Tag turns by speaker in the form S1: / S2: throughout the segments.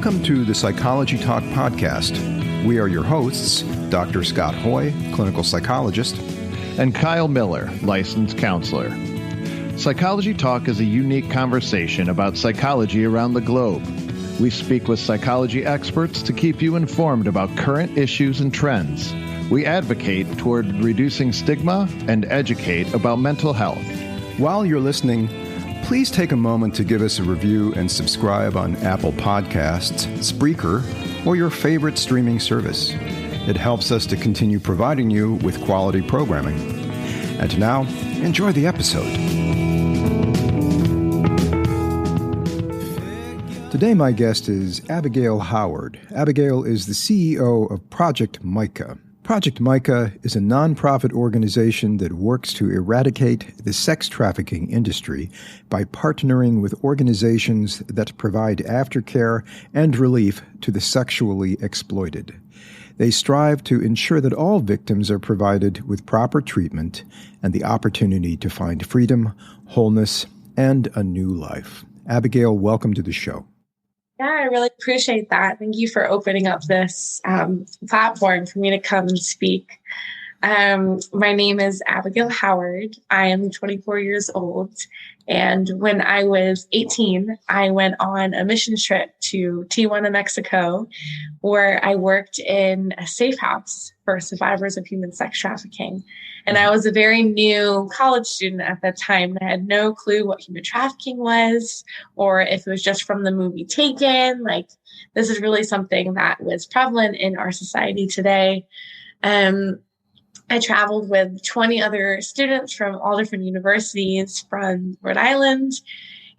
S1: Welcome to the Psychology Talk podcast. We are your hosts, Dr. Scott Hoye, clinical psychologist,
S2: and Kyle Miller, licensed counselor. Psychology Talk is a unique conversation about psychology around the globe. We speak with psychology experts to keep you informed about current issues and trends. We advocate toward reducing stigma and educate about mental health.
S1: While you're listening, please take a moment to give us a review and subscribe on Apple Podcasts, Spreaker, or your favorite streaming service. It helps us to continue providing you with quality programming. And now, enjoy the episode. Today, my guest is Abigail Howard. Abigail is the CEO of Project Micah. Project Micah is a nonprofit organization that works to eradicate the sex trafficking industry by partnering with organizations that provide aftercare and relief to the sexually exploited. They strive to ensure that all victims are provided with proper treatment and the opportunity to find freedom, wholeness, and a new life. Abigail, welcome to the show.
S3: Yeah, I really appreciate that. Thank you for opening up this platform for me to come and speak. My name is Abigail Howard. I am 24 years old. And when I was 18, I went on a mission trip to Tijuana, Mexico, where I worked in a safe house for survivors of human sex trafficking. And I was a very new college student at that time. I had no clue what human trafficking was, or if it was just from the movie Taken. Like, this is really something that was prevalent in our society today. I traveled with 20 other students from all different universities from Rhode Island,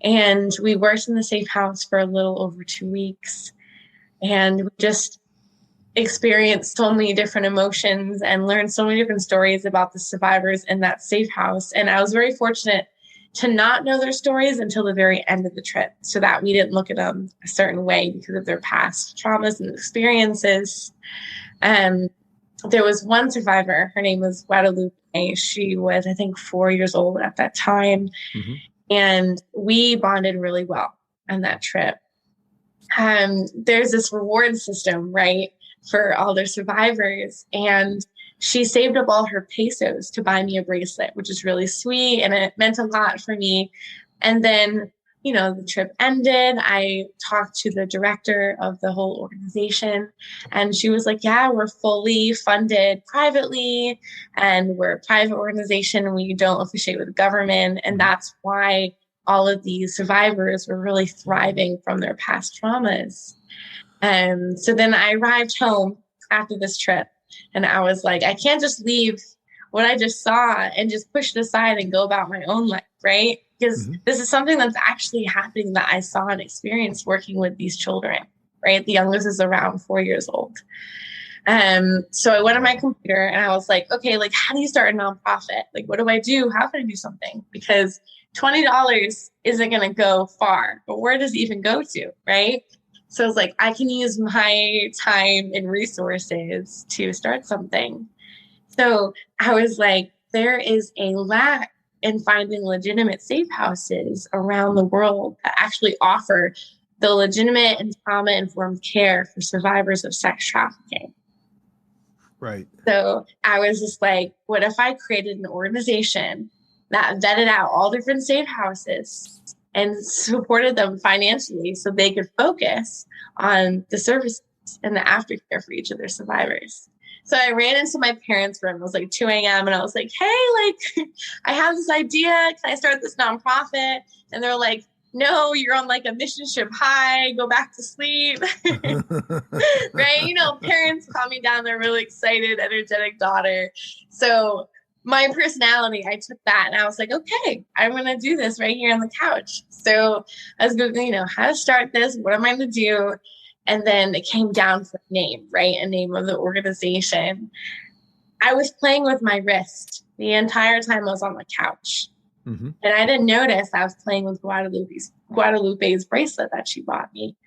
S3: and we worked in the safe house for a little over 2 weeks. And we just experienced so many different emotions and learned so many different stories about the survivors in that safe house. And I was very fortunate to not know their stories until the very end of the trip, so that we didn't look at them a certain way because of their past traumas and experiences. There was one survivor. Her name was Guadalupe. She was, I think, 4 years old at that time. Mm-hmm. And we bonded really well on that trip. There's this reward system, right, for all their survivors. And she saved up all her pesos to buy me a bracelet, which is really sweet. And it meant a lot for me. And then, the trip ended. I talked to the director of the whole organization, and she was like, yeah, we're fully funded privately, and we're a private organization, and we don't officiate with the government. And that's why all of these survivors were really thriving from their past traumas. So then I arrived home after this trip, and I was like, I can't just leave what I just saw and just push it aside and go about my own life, right? Because this is something that's actually happening that I saw and experienced working with these children, right? The youngest is around 4 years old. So I went on my computer and I was like, okay, like, how do you start a nonprofit? Like, what do I do? How can I do something? Because $20 isn't going to go far, but where does it even go to, right? So I was like, I can use my time and resources to start something. So I was like, there is a lack in finding legitimate safe houses around the world that actually offer the legitimate and trauma-informed care for survivors of sex trafficking.
S1: Right.
S3: So I was just like, what if I created an organization that vetted out all different safe houses and supported them financially so they could focus on the services and the aftercare for each of their survivors? So I ran into my parents' room. It was like 2 a.m. and I was like, hey, like, I have this idea. Can I start this nonprofit? And they're like, no, you're on like a mission trip high. Go back to sleep. Right? Parents calm me down. They're really excited, energetic daughter. So my personality, I took that and I was like, okay, I'm going to do this right here on the couch. So I was going, how to start this? What am I going to do? And then it came down to a name, right? A name of the organization. I was playing with my wrist the entire time I was on the couch. Mm-hmm. And I didn't notice I was playing with Guadalupe's bracelet that she bought me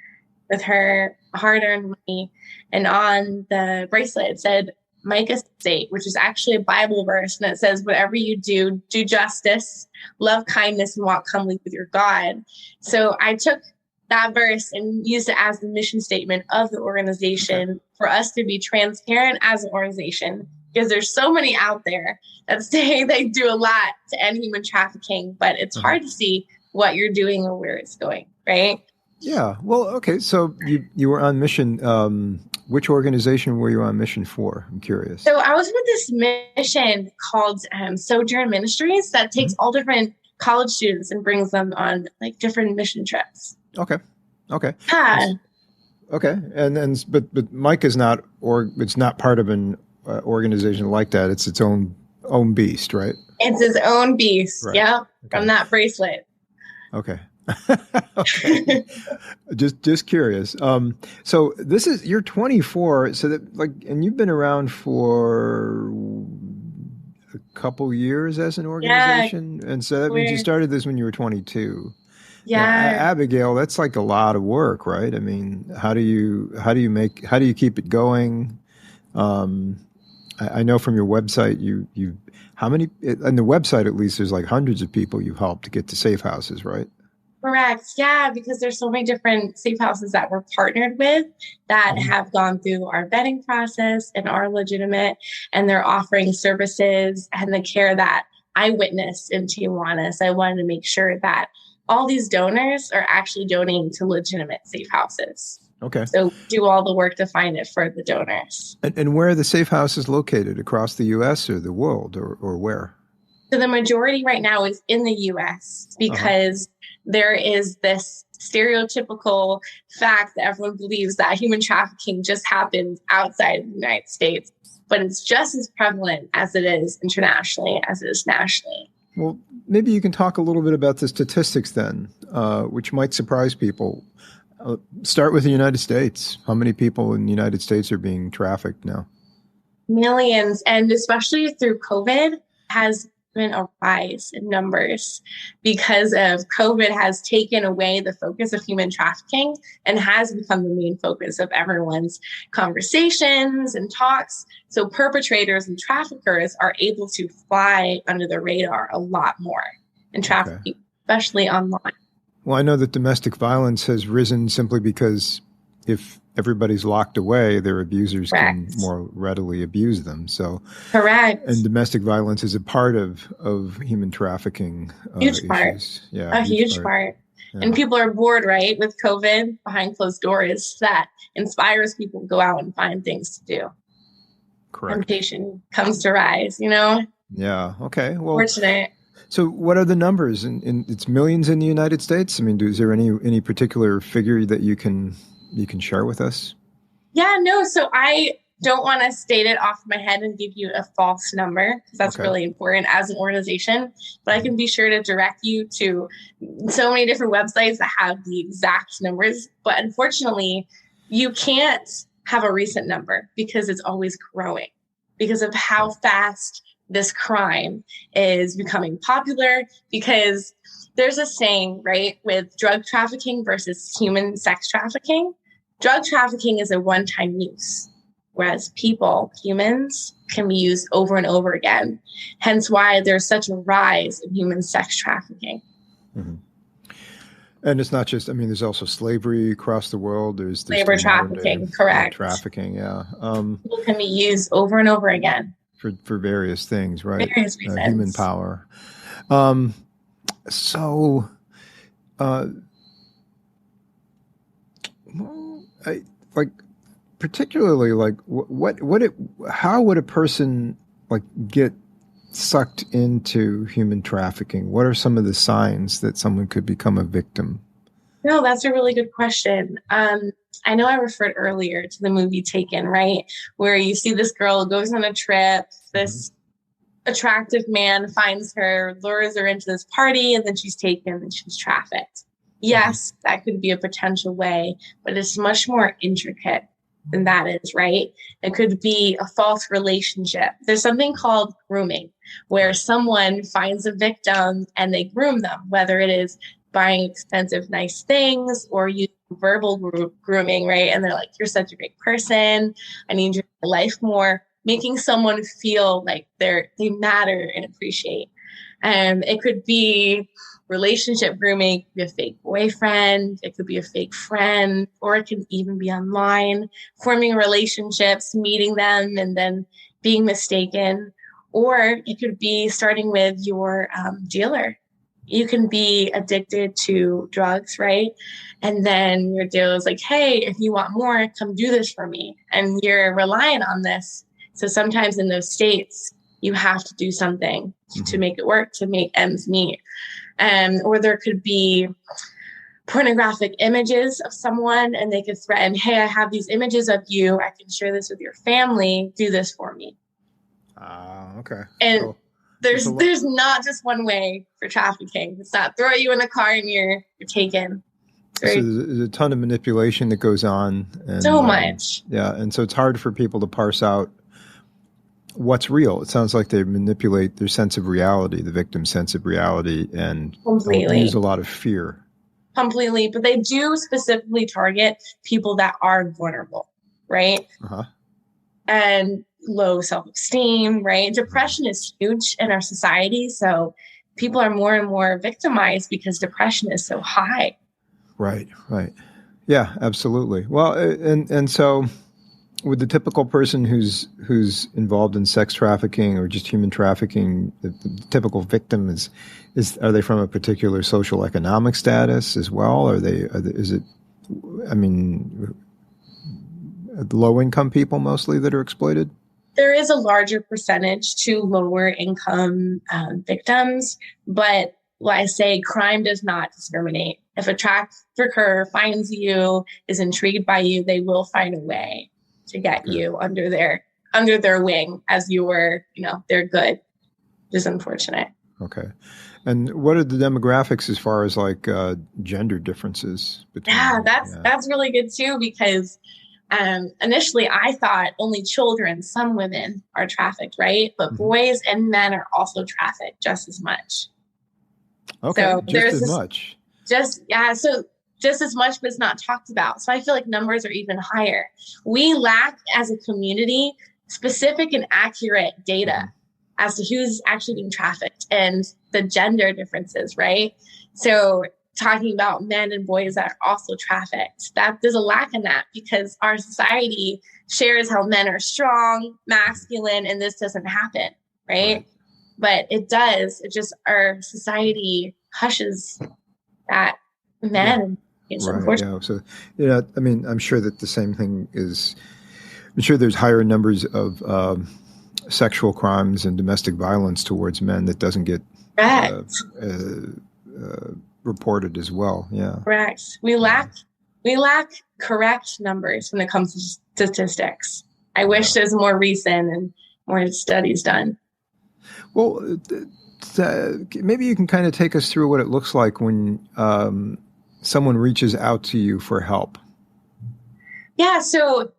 S3: with her hard-earned money. And on the bracelet, it said Micah 8, which is actually a Bible verse. And it says, whatever you do, do justice, love kindness, and walk humbly with your God. So I took that verse and used it as the mission statement of the organization for us to be transparent as an organization, because there's so many out there that say they do a lot to end human trafficking, but it's hard to see what you're doing or where it's going, right?
S1: Yeah. Well, okay. So you were on mission. Which organization were you on mission for? I'm curious.
S3: So I was with this mission called Sojourn Ministries that takes all different college students and brings them on like different mission trips.
S1: Okay.
S3: Yeah.
S1: Okay. But Micah's not, or it's not part of an organization like that. It's its own beast, right?
S3: It's his own beast.
S1: Right.
S3: Yeah.
S1: Okay.
S3: From that bracelet.
S1: Okay. Okay. just curious. So you're 24. So and you've been around for a couple years as an organization. Yeah, and so that means you started this when you were 22.
S3: Yeah.
S1: Now, Abigail, that's like a lot of work, right? I mean, how do you keep it going? I know from your website, how many, on the website, at least there's like hundreds of people you've helped to get to safe houses, right?
S3: Correct. Yeah, because there's so many different safe houses that we're partnered with that have gone through our vetting process and are legitimate, and they're offering services and the care that I witnessed in Tijuana. So I wanted to make sure that all these donors are actually donating to legitimate safe houses.
S1: Okay.
S3: So do all the work to find it for the donors.
S1: And where are the safe houses located? Across the U.S. or the world, or where?
S3: So the majority right now is in the U.S. because there is this stereotypical fact that everyone believes that human trafficking just happens outside of the United States, but it's just as prevalent as it is internationally as it is nationally.
S1: Well, maybe you can talk a little bit about the statistics then, which might surprise people. Start with the United States. How many people in the United States are being trafficked now?
S3: Millions, and especially through COVID has been a rise in numbers because of COVID has taken away the focus of human trafficking and has become the main focus of everyone's conversations and talks. So perpetrators and traffickers are able to fly under the radar a lot more in trafficking, especially online.
S1: Well, I know that domestic violence has risen simply because if everybody's locked away, their abusers can more readily abuse them. So, and domestic violence is a part of human trafficking
S3: huge
S1: issues.
S3: Part.
S1: Yeah,
S3: a huge part. Yeah. And people are bored, right? With COVID behind closed doors, that inspires people to go out and find things to do.
S1: Correct.
S3: Temptation comes to rise, you know?
S1: Yeah. Okay. Well,
S3: fortunate.
S1: So what are the numbers? It's millions in the United States? I mean, is there any particular figure that you can share with us? Yeah,
S3: no. So I don't want to state it off my head and give you a false number because that's really important as an organization. But I can be sure to direct you to so many different websites that have the exact numbers. But unfortunately, you can't have a recent number because it's always growing because of how fast this crime is becoming popular, because there's a saying, right, with drug trafficking versus human sex trafficking. Drug trafficking is a one-time use, whereas humans, can be used over and over again. Hence why there's such a rise in human sex trafficking.
S1: Mm-hmm. And it's not just, there's also slavery across the world. There's
S3: labor trafficking, correct.
S1: Trafficking, yeah.
S3: People can be used over and over again.
S1: For various things, right?
S3: Various reasons.
S1: Human power. Particularly, how would a person get sucked into human trafficking? What are some of the signs that someone could become a victim?
S3: No, that's a really good question. I know I referred earlier to the movie Taken, right? Where you see this girl goes on a trip, this attractive man finds her, lures her into this party, and then she's taken and she's trafficked. Yes, that could be a potential way, but it's much more intricate than that is, right? It could be a false relationship. There's something called grooming, where someone finds a victim and they groom them, whether it is buying expensive, nice things or using verbal grooming, right? And they're like, you're such a great person. I need your life more, making someone feel like they matter and appreciate. It could be relationship grooming. It could be a fake boyfriend. It could be a fake friend, or it can even be online, forming relationships, meeting them, and then being mistaken. Or it could be starting with your dealer. You can be addicted to drugs, right? And then your dealer's like, hey, if you want more, come do this for me. And you're reliant on this. So sometimes in those states, you have to do something to make it work, to make ends meet. Or there could be pornographic images of someone, and they could threaten, hey, I have these images of you. I can share this with your family. Do this for me.
S1: Okay.
S3: And
S1: so,
S3: there's not just one way for trafficking. It's not throw you in the car and you're taken.
S1: So there's a ton of manipulation that goes on. And,
S3: so much.
S1: Yeah. And so it's hard for people to parse out what's real. It sounds like they manipulate their sense of reality, the victim's sense of reality, and
S3: completely
S1: use a lot of fear.
S3: Completely. But they do specifically target people that are vulnerable, right? And low self-esteem, right? Depression is huge in our society. So people are more and more victimized because depression is so high.
S1: Right. Yeah, absolutely. Well, and so with the typical person who's involved in sex trafficking or just human trafficking, the typical victim are they from a particular social economic status as well? Low income people mostly that are exploited?
S3: There is a larger percentage to lower income victims, but like I say, crime does not discriminate. If a trafficker finds you, is intrigued by you, they will find a way to get you under their wing as they're good. Just unfortunate.
S1: Okay. And what are the demographics as far as like gender differences between?
S3: Yeah, that's really good too, because initially I thought only children, some women are trafficked, right? But boys and men are also trafficked just as much.
S1: Okay,
S3: so
S1: just as much.
S3: Just as much, but it's not talked about. So I feel like numbers are even higher. We lack as a community specific and accurate data as to who's actually being trafficked and the gender differences, right? So talking about men and boys that are also trafficked, that there's a lack in that because our society shares how men are strong, masculine, and this doesn't happen, right? But it does. It just, our society hushes that men. It's unfortunate.
S1: So, I'm sure that the same thing I'm sure there's higher numbers of sexual crimes and domestic violence towards men that doesn't get reported as well. Yeah.
S3: Correct. We lack correct numbers when it comes to statistics. I wish there's more recent and more studies done.
S1: Well, maybe you can kind of take us through what it looks like when someone reaches out to you for help. Yeah.
S3: So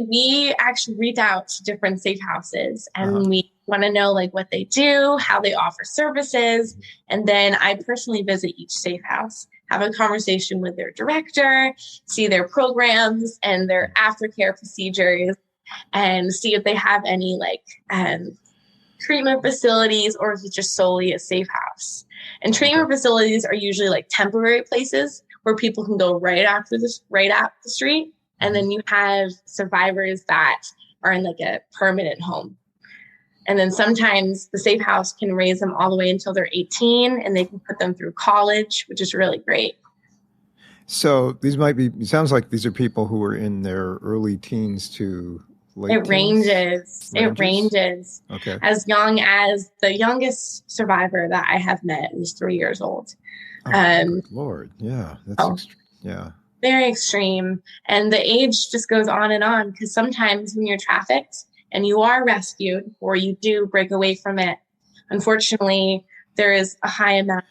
S3: we reach out to different safe houses and we want to know like what they do, how they offer services. And then I personally visit each safe house, have a conversation with their director, see their programs and their aftercare procedures, and see if they have any treatment facilities or is it just solely a safe house. And treatment facilities are usually like temporary places where people can go right out the street. And then you have survivors that are in like a permanent home. And then sometimes the safe house can raise them all the way until they're 18 and they can put them through college, which is really great.
S1: So it sounds like these are people who are in their early teens to late teens?
S3: It ranges.
S1: Okay.
S3: As young as the youngest survivor that I have met was 3 years old.
S1: Oh, good Lord. Yeah. That's yeah.
S3: Very extreme. And the age just goes on and on because sometimes when you're trafficked and you are rescued or you do break away from it, unfortunately, there is a high amount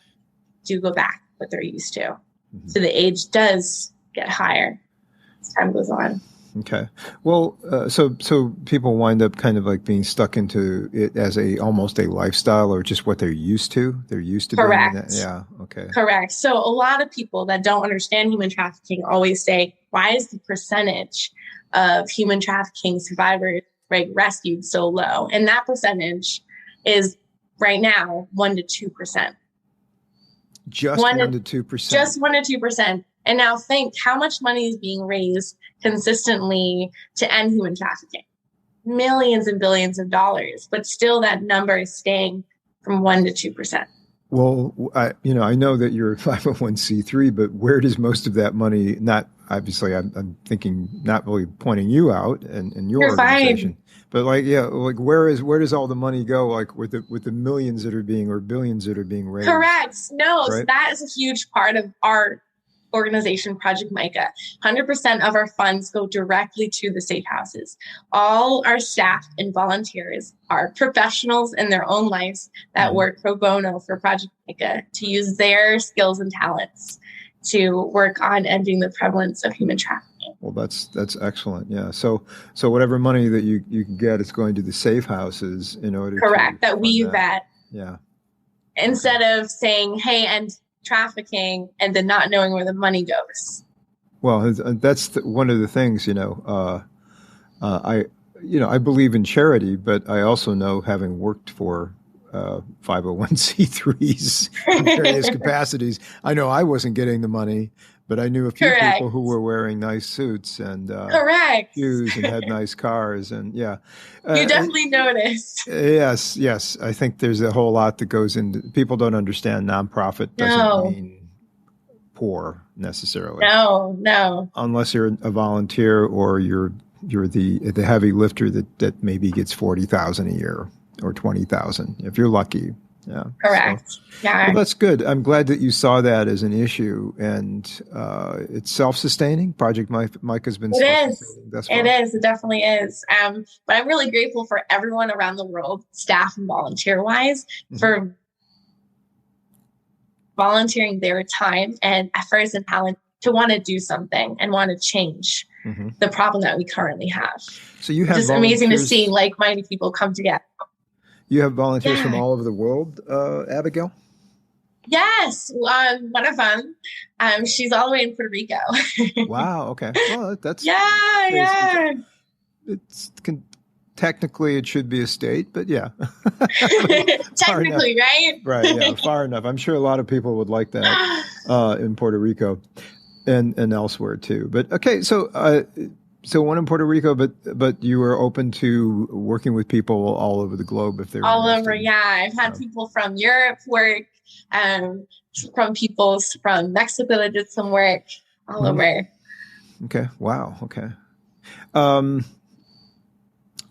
S3: to go back what they're used to. So the age does get higher as time goes on.
S1: Okay. Well, so people wind up kind of like being stuck into it as almost a lifestyle or just what they're used to. They're used to
S3: Correct.
S1: doing that. Yeah. Okay.
S3: Correct. So a lot of people that don't understand human trafficking always say, why is the percentage of human trafficking survivors rescued so low? And that percentage is right now 1% to 2%.
S1: Just 1 to 2%.
S3: Just 1 to 2%. And now think how much money is being raised consistently to end human trafficking. Millions and billions of dollars, but still that number is staying from 1 to 2%.
S1: Well, I know that you're a 501c3, but where does most of that money, not obviously, I'm thinking not really pointing you out and your organization, but where does all the money go? Like with the millions that are being, or billions that are being raised?
S3: Correct. No,
S1: right?
S3: So that is a huge part of our organization, Project Micah. 100% of our funds go directly to the safe houses. All our staff and volunteers are professionals in their own lives that work pro bono for Project Micah to use their skills and talents to work on ending the prevalence of human trafficking.
S1: Well, that's excellent. Yeah. So whatever money that you can get, it's going to the safe houses in order
S3: Correct. That we vet.
S1: Yeah.
S3: Instead of saying, hey, and trafficking, and then not knowing where the money goes.
S1: Well, that's one of the things, I believe in charity, but I also know, having worked for 501c3s in various capacities, I know I wasn't getting the money, but I knew a few people who were wearing nice suits and shoes and had nice cars. And you
S3: definitely noticed.
S1: Yes. I think there's a whole lot that goes into, people don't understand nonprofit doesn't mean poor necessarily.
S3: No.
S1: Unless you're a volunteer or you're the heavy lifter that maybe gets $40,000 a year or $20,000 if you're lucky. Yeah.
S3: Correct.
S1: So, well, that's good. I'm glad that you saw that as an issue, and it's self-sustaining. Project Micah has been self-sustaining thus far.
S3: It is. It definitely is. But I'm really grateful for everyone around the world, staff and volunteer-wise, for volunteering their time and efforts and talent to want to do something and want to change the problem that we currently have.
S1: So you have
S3: just amazing to see like-minded people come together.
S1: You have volunteers from all over the world, Abigail?
S3: Yes. One of them, she's all the way in Puerto Rico.
S1: Wow. Okay. Well, that's technically it should be a state, but yeah.
S3: Technically, right?
S1: Right. Yeah. Far enough. I'm sure a lot of people would like that in Puerto Rico and elsewhere too. But okay, so one in Puerto Rico, but you were open to working with people all over the globe if they're
S3: all over. Yeah, I've had people from Europe work, from people from Mexico that did some work all over.
S1: Okay. Wow. Okay.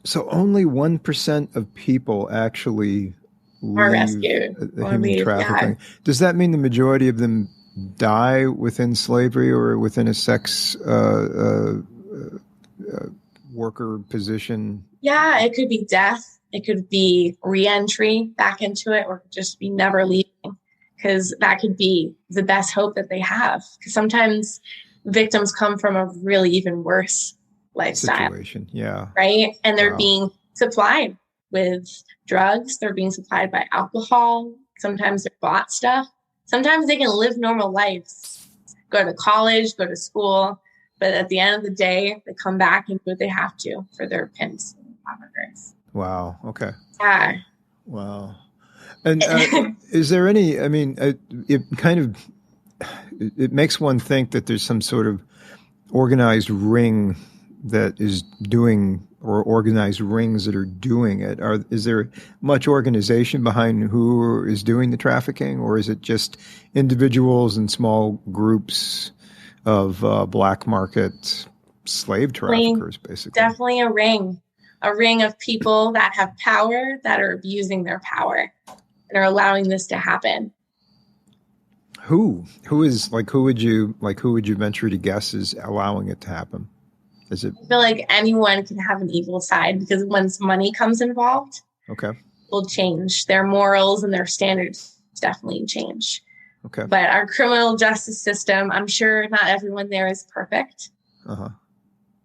S1: So only 1% of people actually
S3: are rescued.
S1: Human trafficking. Yeah. Does that mean the majority of them die within slavery or within a sex worker position?
S3: Yeah, it could be death. It could be re-entry back into it, or just be never leaving, because that could be the best hope that they have. Because sometimes victims come from a really even worse lifestyle
S1: situation. Yeah.
S3: Right. And they're being supplied with drugs. They're being supplied by alcohol. Sometimes they're bought stuff. Sometimes they can live normal lives, go to college, go to school. But at the end of the day, they come back and do what they have to for their pimps and traffickers.
S1: Wow. Okay.
S3: Yeah.
S1: Wow. And is there any, it kind of, it makes one think that there's some sort of organized ring that is doing, or organized rings that are doing it. Is there much organization behind who is doing the trafficking, or is it just individuals and small groups of black market slave traffickers, basically?
S3: Definitely a ring of people that have power, that are abusing their power and are allowing this to happen.
S1: Who would you venture to guess is allowing it to happen? Is it?
S3: I feel like anyone can have an evil side, because once money comes involved, will change. Their morals and their standards definitely change.
S1: Okay.
S3: But our criminal justice system, I'm sure not everyone there is perfect. And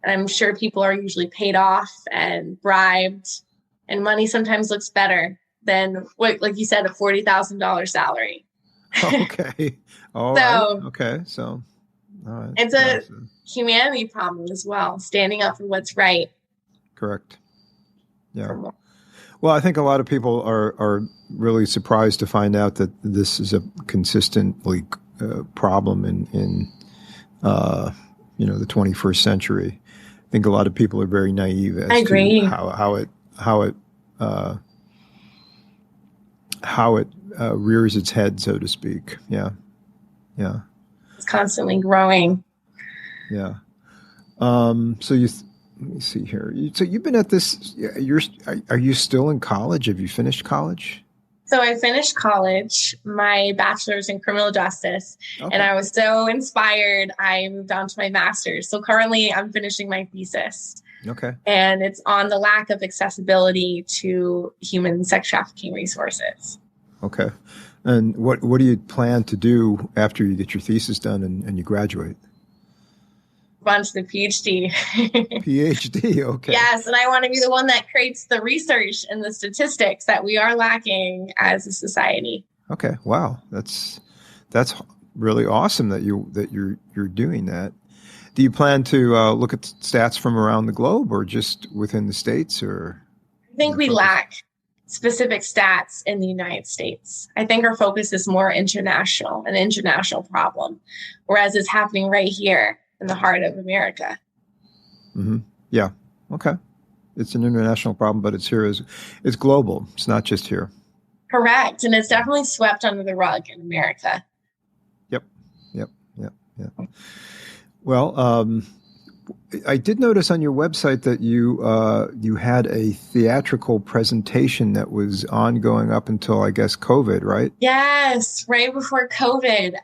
S3: I'm sure people are usually paid off and bribed, and money sometimes looks better than what, like you said, a $40,000 salary.
S1: Okay. All right. Okay. So, all right.
S3: It's a humanity problem as well, standing up for what's right.
S1: Correct. Yeah. Well, I think a lot of people are really surprised to find out that this is a consistently problem in the 21st century. I think a lot of people are very naive as to how it rears its head, so to speak. Yeah.
S3: It's constantly growing.
S1: Yeah. Let me see here. So you've been at this. Are you still in college? Have you finished college?
S3: So I finished college, my bachelor's in criminal justice, and I was so inspired. I moved on to my master's. So currently I'm finishing my thesis.
S1: Okay.
S3: And it's on the lack of accessibility to human sex trafficking resources.
S1: Okay. And what do you plan to do after you get your thesis done and you graduate?
S3: On to the PhD.
S1: PhD, okay.
S3: Yes, and I want to be the one that creates the research and the statistics that we are lacking as a society.
S1: Okay, wow, that's really awesome that you're doing that. Do you plan to look at stats from around the globe, or just within the States, or?
S3: I think we lack specific stats in the United States. I think our focus is more international, an international problem, whereas it's happening right here in the heart of America.
S1: Mm-hmm. Yeah. Okay. It's an international problem, but it's global. It's not just here.
S3: Correct. And it's definitely swept under the rug in America.
S1: Yep. Well, I did notice on your website that you had a theatrical presentation that was ongoing up until, I guess, COVID, right?
S3: Yes, right before COVID.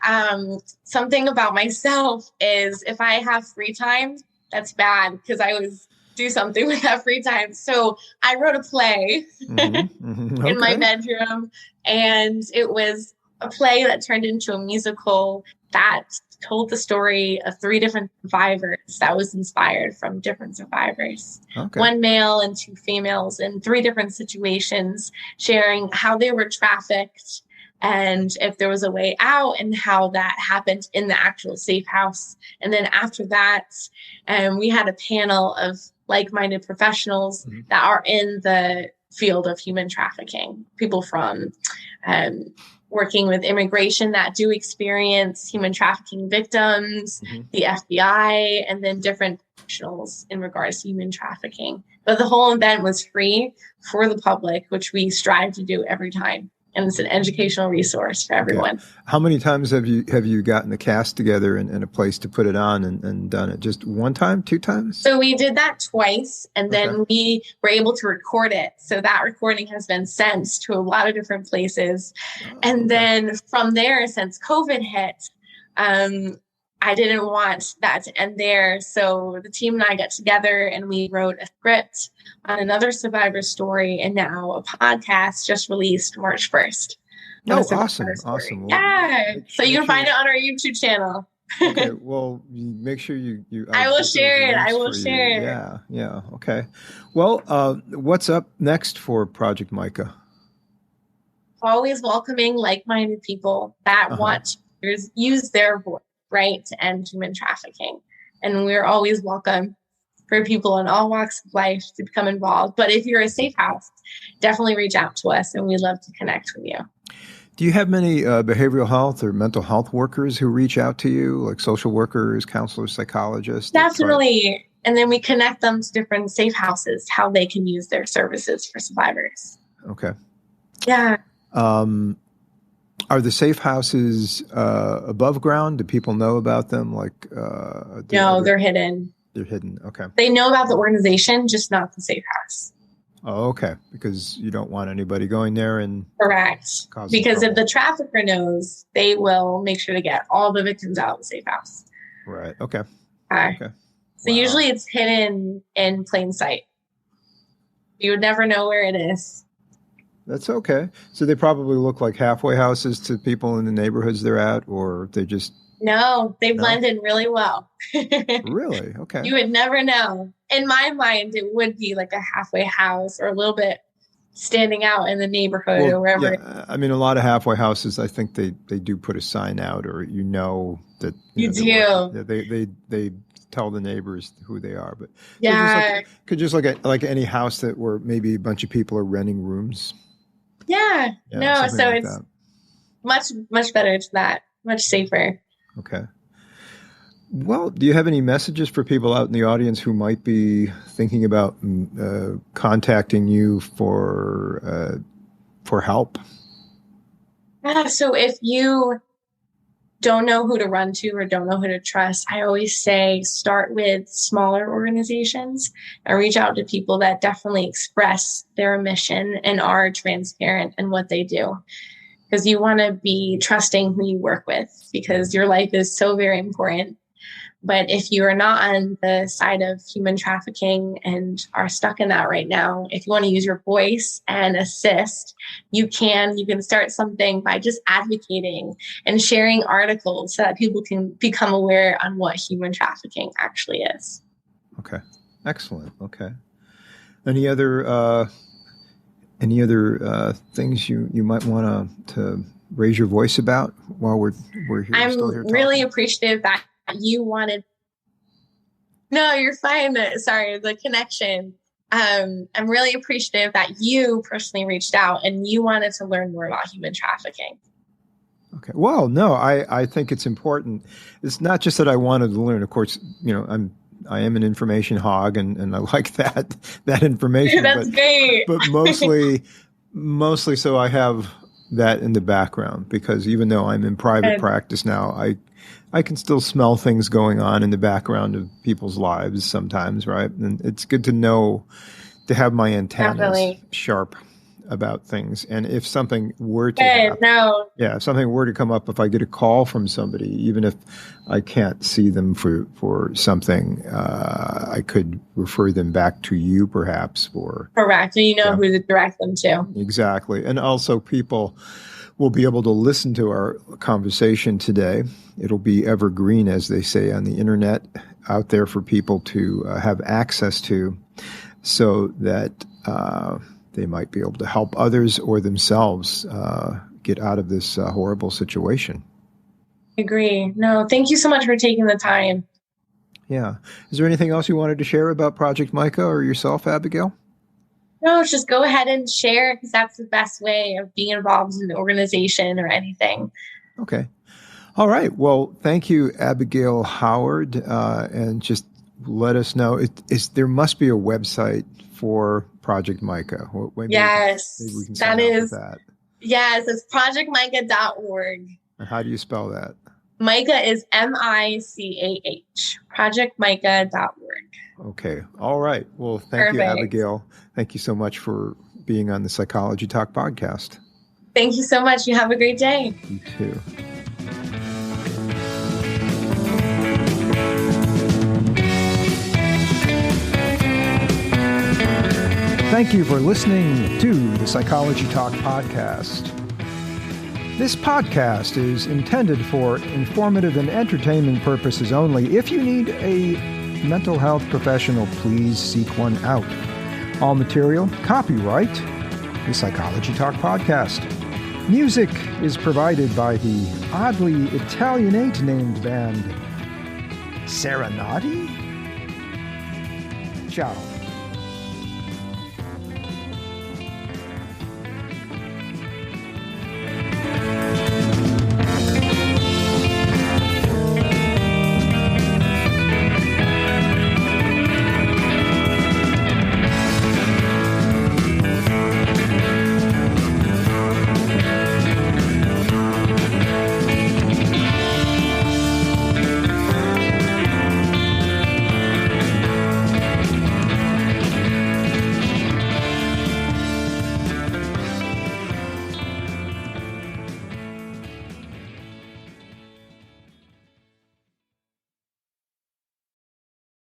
S3: Something about myself is if I have free time, that's bad because I always do something with that free time. So I wrote a play in my bedroom, and it was a play that turned into a musical that told the story of 3 different survivors that was inspired from different survivors. Okay. 1 male and 2 females in 3 different situations, sharing how they were trafficked and if there was a way out and how that happened in the actual safe house. And then after that, we had a panel of like-minded professionals that are in the field of human trafficking, people from working with immigration that do experience human trafficking victims, the FBI, and then different professionals in regards to human trafficking. But the whole event was free for the public, which we strive to do every time. And it's an educational resource for everyone.
S1: Okay. How many times have you gotten the cast together and a place to put it on and done it? Just 1 time, 2 times?
S3: So we did that twice, and then we were able to record it. So that recording has been sent to a lot of different places. And then from there, since COVID hit, I didn't want that to end there. So the team and I got together and we wrote a script on another survivor story, and now a podcast just released March 1st.
S1: Oh, awesome.
S3: Yeah. So you can find it on our YouTube channel.
S1: Okay. Well, make sure you
S3: I will share it.
S1: Yeah. Okay. Well, what's up next for Project Micah?
S3: Always welcoming like-minded people that want to use their voice, right, to end human trafficking. And we're always welcome for people in all walks of life to become involved. But if you're a safe house, definitely reach out to us, and we'd love to connect with you.
S1: Do you have many behavioral health or mental health workers who reach out to you, like social workers, counselors, psychologists?
S3: Definitely. And then we connect them to different safe houses, how they can use their services for survivors.
S1: Okay.
S3: Yeah.
S1: Are the safe houses above ground? Do people know about them?
S3: No, they're hidden.
S1: They're hidden. Okay.
S3: They know about the organization, just not the safe house.
S1: Oh, okay. Because you don't want anybody going there and
S3: correct. Because if the trafficker knows, they will make sure to get all the victims out of the safe house.
S1: Right. Okay.
S3: Okay. So usually it's hidden in plain sight. You would never know where it is.
S1: That's okay. So they probably look like halfway houses to people in the neighborhoods they're at, or they just...
S3: No, they blend in really well.
S1: Really? Okay.
S3: You would never know. In my mind, it would be like a halfway house or a little bit standing out in the neighborhood or wherever.
S1: Yeah. I mean, a lot of halfway houses, I think they do put a sign out, or that
S3: you do.
S1: They tell the neighbors who they are. But
S3: Yeah,
S1: could just look at like any house that where maybe a bunch of people are renting rooms.
S3: Yeah. No, so
S1: like
S3: it's much better to that, much safer.
S1: Okay. Well, do you have any messages for people out in the audience who might be thinking about contacting you for help?
S3: So if you don't know who to run to or don't know who to trust, I always say start with smaller organizations and reach out to people that definitely express their mission and are transparent in what they do. Because you want to be trusting who you work with, because your life is so very important. But if you are not on the side of human trafficking and are stuck in that right now, if you want to use your voice and assist, you can start something by just advocating and sharing articles so that people can become aware on what human trafficking actually is.
S1: Okay. Excellent. Okay. Any other things you might want to raise your voice about while we're here?
S3: I'm
S1: still here
S3: really appreciative that you wanted. No, you're fine. Sorry, the connection. I'm really appreciative that you personally reached out and you wanted to learn more about human trafficking.
S1: Okay. Well, no, I think it's important. It's not just that I wanted to learn. Of course, I am an information hog and I like that information.
S3: That's great.
S1: But mostly so I have that in the background, because even though I'm in private practice now, I can still smell things going on in the background of people's lives sometimes, right? And it's good to know, to have my antennas sharp about things. And if something were to happen, if something were to come up, if I get a call from somebody, even if I can't see them for something, I could refer them back to you perhaps for...
S3: Correct. And who to direct them to.
S1: Exactly. And also people will be able to listen to our conversation today. It'll be evergreen, as they say on the internet, out there for people to have access to, so that they might be able to help others or themselves get out of this horrible situation.
S3: I agree. No, thank you so much for taking the time.
S1: Yeah. Is there anything else you wanted to share about Project Micah or yourself, Abigail?
S3: No, just go ahead and share, because that's the best way of being involved in the organization or anything.
S1: Okay. All right. Well, thank you, Abigail Howard. And just let us know. There must be a website for Project Micah.
S3: Yes,
S1: maybe we can sign up with that.
S3: Yes, it's projectmicah.org.
S1: And how do you spell that?
S3: Mica is Micah. Projectmicah.org.
S1: Okay. All right. Well, thank you, Abigail. Thank you so much for being on the Psychology Talk podcast.
S3: Thank you so much. You have a great day.
S1: You too. Thank you for listening to the Psychology Talk podcast. This podcast is intended for informative and entertainment purposes only. If you need a mental health professional, please seek one out. All material, copyright, the Psychology Talk podcast. Music is provided by the oddly Italianate named band Serenati? Ciao.